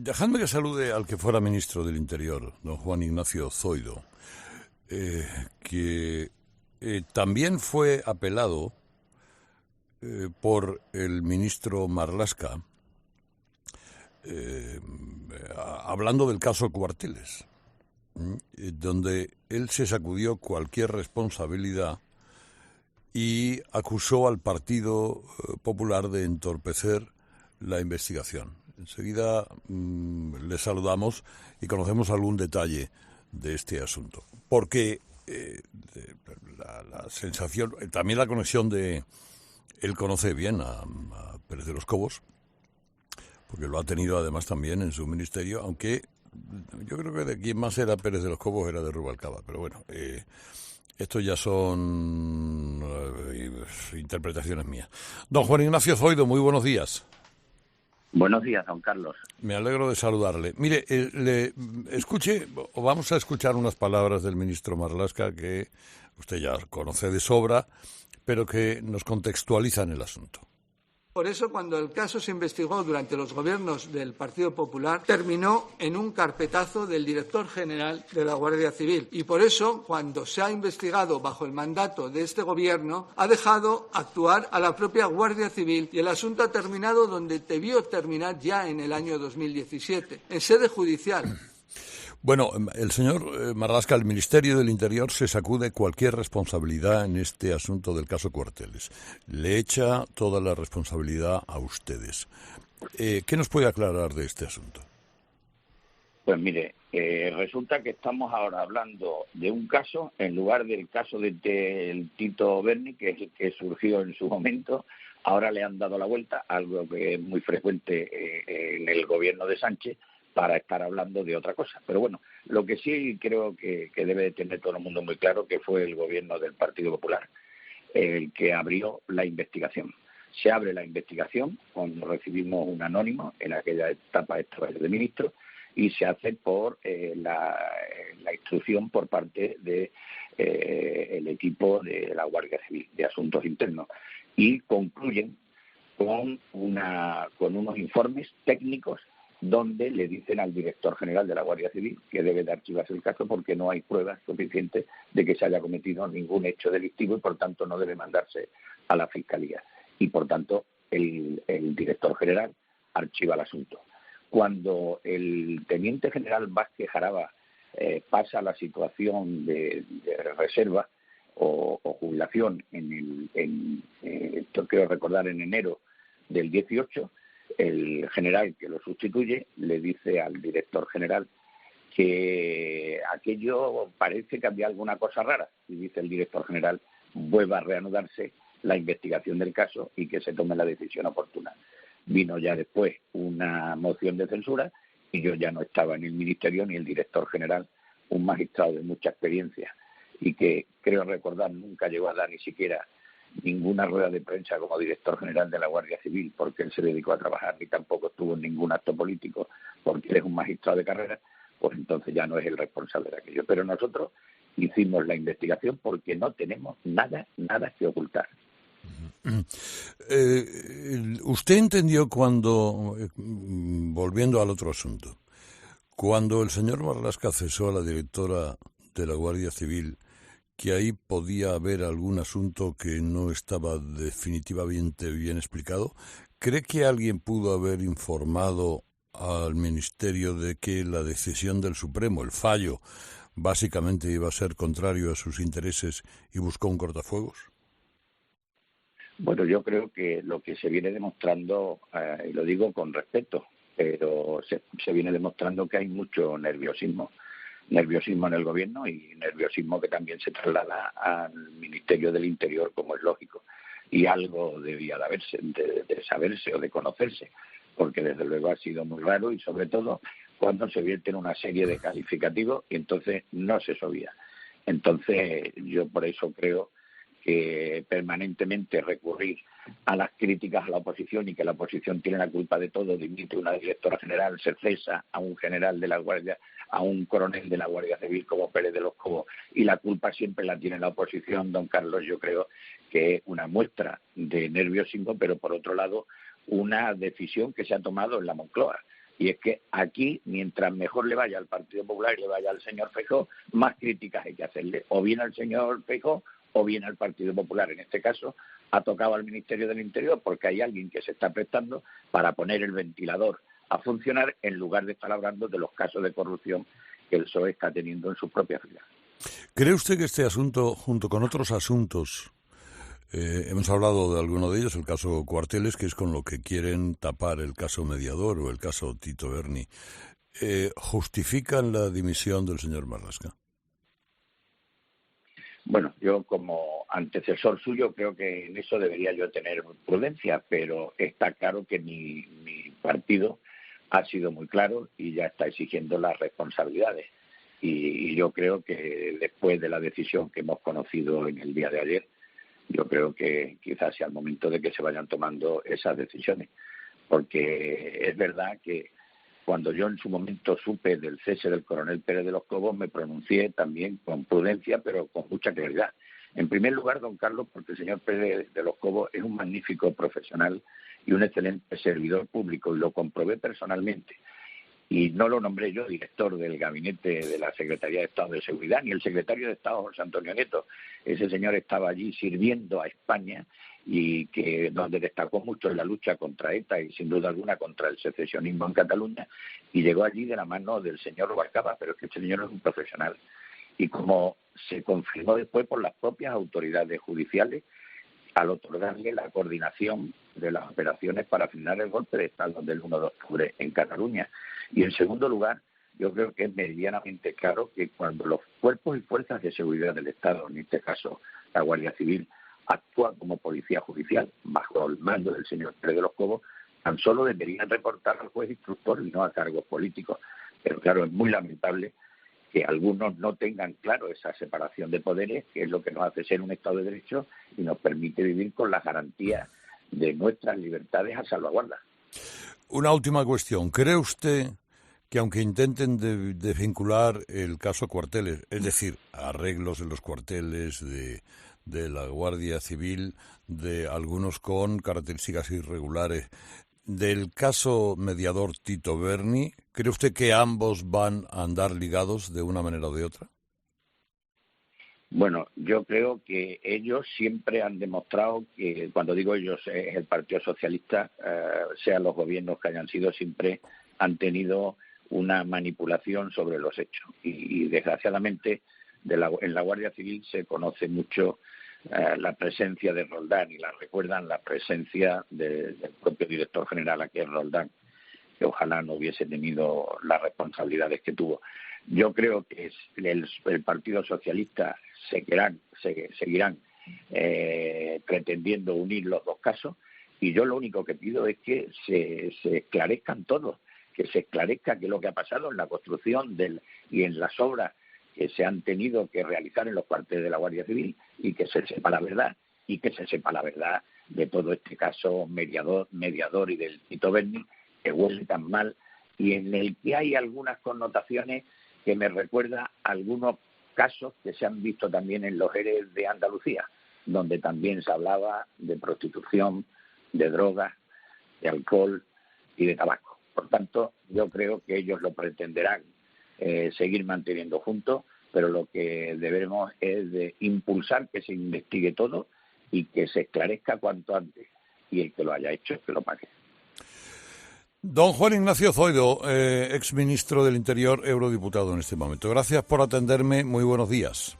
Dejadme que salude al que fuera ministro del Interior, don Juan Ignacio Zoido, que también fue apelado por el ministro Marlaska, hablando del caso Cuarteles, donde él se sacudió cualquier responsabilidad y acusó al Partido Popular de entorpecer la investigación. Enseguida le saludamos y conocemos algún detalle de este asunto. Porque la sensación, también la conexión de... Él conoce bien a Pérez de los Cobos, porque lo ha tenido además también en su ministerio, aunque yo creo que de quien más era Pérez de los Cobos era de Rubalcaba. Pero bueno, esto ya son interpretaciones mías. Don Juan Ignacio Zoido, muy buenos días. Buenos días, don Carlos. Me alegro de saludarle. Mire, vamos a escuchar unas palabras del ministro Marlaska que usted ya conoce de sobra, pero que nos contextualizan el asunto. Por eso, cuando el caso se investigó durante los gobiernos del Partido Popular, terminó en un carpetazo del director general de la Guardia Civil. Y por eso, cuando se ha investigado bajo el mandato de este gobierno, ha dejado actuar a la propia Guardia Civil y el asunto ha terminado donde debió terminar ya en el año 2017, en sede judicial. Bueno, el señor Marlaska, el Ministerio del Interior se sacude cualquier responsabilidad en este asunto del caso Cuarteles. Le echa toda la responsabilidad a ustedes. ¿Qué nos puede aclarar de este asunto? Pues mire, resulta que estamos ahora hablando de un caso en lugar del caso del Tito Berni, que es el que surgió en su momento. Ahora le han dado la vuelta, algo que es muy frecuente en el gobierno de Sánchez, para estar hablando de otra cosa. Pero bueno, lo que sí creo que debe de tener todo el mundo muy claro que fue el gobierno del Partido Popular el que abrió la investigación. Se abre la investigación cuando recibimos un anónimo, en aquella etapa estaba el de ministro, y se hace por la instrucción por parte de el equipo de la Guardia Civil de Asuntos Internos, y concluyen con unos informes técnicos donde le dicen al director general de la Guardia Civil que debe de archivarse el caso porque no hay pruebas suficientes de que se haya cometido ningún hecho delictivo y por tanto no debe mandarse a la Fiscalía. Y por tanto el director general archiva el asunto. Cuando el teniente general Vázquez Jaraba pasa la situación de reserva o jubilación esto quiero recordar en enero del 18, el general que lo sustituye le dice al director general que aquello parece que había alguna cosa rara, y dice el director general: vuelva a reanudarse la investigación del caso y que se tome la decisión oportuna. Vino ya después una moción de censura y yo ya no estaba en el ministerio ni el director general, un magistrado de mucha experiencia y que creo recordar nunca llegó a dar ni siquiera ninguna rueda de prensa como director general de la Guardia Civil porque él se dedicó a trabajar, ni tampoco estuvo en ningún acto político porque él es un magistrado de carrera, pues entonces ya no es el responsable de aquello. Pero nosotros hicimos la investigación porque no tenemos nada que ocultar. Usted entendió cuando, volviendo al otro asunto, cuando el señor Marlaska cesó a la directora de la Guardia Civil, que ahí podía haber algún asunto que no estaba definitivamente bien explicado. ¿Cree que alguien pudo haber informado al Ministerio de que la decisión del Supremo, el fallo, básicamente iba a ser contrario a sus intereses y buscó un cortafuegos? Bueno, yo creo que lo que se viene demostrando, y lo digo con respeto, pero se viene demostrando que hay mucho nerviosismo en el gobierno y nerviosismo que también se traslada al Ministerio del Interior, como es lógico, y algo debía de saberse o de conocerse, porque desde luego ha sido muy raro y sobre todo cuando se vierte en una serie de calificativos y entonces no se sabía. Entonces yo por eso creo que permanentemente recurrir a las críticas a la oposición y que la oposición tiene la culpa de todo, dimite una directora general, se cesa a un general de la Guardia, a un coronel de la Guardia Civil como Pérez de los Cobos, y la culpa siempre la tiene la oposición, don Carlos. Yo creo que es una muestra de nerviosismo, pero por otro lado una decisión que se ha tomado en la Moncloa Y es que aquí, mientras mejor le vaya al Partido Popular y le vaya al señor Feijóo, más críticas hay que hacerle, o bien al señor Feijóo o bien al Partido Popular. En este caso, ha tocado al Ministerio del Interior porque hay alguien que se está prestando para poner el ventilador a funcionar en lugar de estar hablando de los casos de corrupción que el PSOE está teniendo en sus propias filas. ¿Cree usted que este asunto, junto con otros asuntos, hemos hablado de alguno de ellos, el caso Cuarteles, que es con lo que quieren tapar el caso Mediador o el caso Tito Berni, justifican la dimisión del señor Marlaska? Bueno, yo como antecesor suyo creo que en eso debería yo tener prudencia, pero está claro que mi partido ha sido muy claro y ya está exigiendo las responsabilidades. Y yo creo que después de la decisión que hemos conocido en el día de ayer, yo creo que quizás sea el momento de que se vayan tomando esas decisiones. Porque es verdad que cuando yo en su momento supe del cese del coronel Pérez de los Cobos, me pronuncié también con prudencia, pero con mucha claridad. En primer lugar, don Carlos, porque el señor Pérez de los Cobos es un magnífico profesional y un excelente servidor público, y lo comprobé personalmente. Y no lo nombré yo director del gabinete de la Secretaría de Estado de Seguridad, ni el secretario de Estado, José Antonio Nieto. Ese señor estaba allí sirviendo a España y que donde destacó mucho en la lucha contra ETA y sin duda alguna contra el secesionismo en Cataluña, y llegó allí de la mano del señor Rubalcaba, pero es que este señor es un profesional. Y como se confirmó después por las propias autoridades judiciales, al otorgarle la coordinación de las operaciones para frenar el golpe de Estado del 1 de octubre en Cataluña. Y en segundo lugar, yo creo que es meridianamente claro que cuando los cuerpos y fuerzas de seguridad del Estado, en este caso la Guardia Civil, actúan como policía judicial bajo el mando del señor Pérez de los Cobos, tan solo deberían reportar al juez instructor y no a cargos políticos. Pero claro, es muy lamentable que algunos no tengan claro esa separación de poderes, que es lo que nos hace ser un Estado de Derecho y nos permite vivir con las garantías de nuestras libertades a salvaguarda. Una última cuestión. ¿Cree usted que aunque intenten desvincular el caso Cuarteles, es decir, arreglos en los cuarteles de la Guardia Civil, de algunos con características irregulares, del caso Mediador Tito Berni, ¿cree usted que ambos van a andar ligados de una manera o de otra? Bueno, yo creo que ellos siempre han demostrado que, cuando digo ellos, es el Partido Socialista, sean los gobiernos que hayan sido, siempre han tenido una manipulación sobre los hechos. Y desgraciadamente, en la Guardia Civil se conoce mucho la presencia de Roldán, y la recuerdan la presencia del propio director general, aquí en Roldán, que ojalá no hubiese tenido las responsabilidades que tuvo. Yo creo que el Partido Socialista seguirán pretendiendo unir los dos casos, y yo lo único que pido es que se esclarezcan todos, que se esclarezca qué es lo que ha pasado en la construcción y en las obras que se han tenido que realizar en los cuarteles de la Guardia Civil, y que se sepa la verdad, y que se sepa la verdad de todo este caso mediador y del Tito Berni, que huele tan mal y en el que hay algunas connotaciones que me recuerda a algunos casos que se han visto también en los ERE de Andalucía, donde también se hablaba de prostitución, de drogas, de alcohol y de tabaco. Por tanto, yo creo que ellos lo pretenderán seguir manteniendo juntos, pero lo que debemos es de impulsar que se investigue todo y que se esclarezca cuanto antes, y el que lo haya hecho, que lo pague. Don Juan Ignacio Zoido, exministro del Interior, eurodiputado en este momento. Gracias por atenderme. Muy buenos días.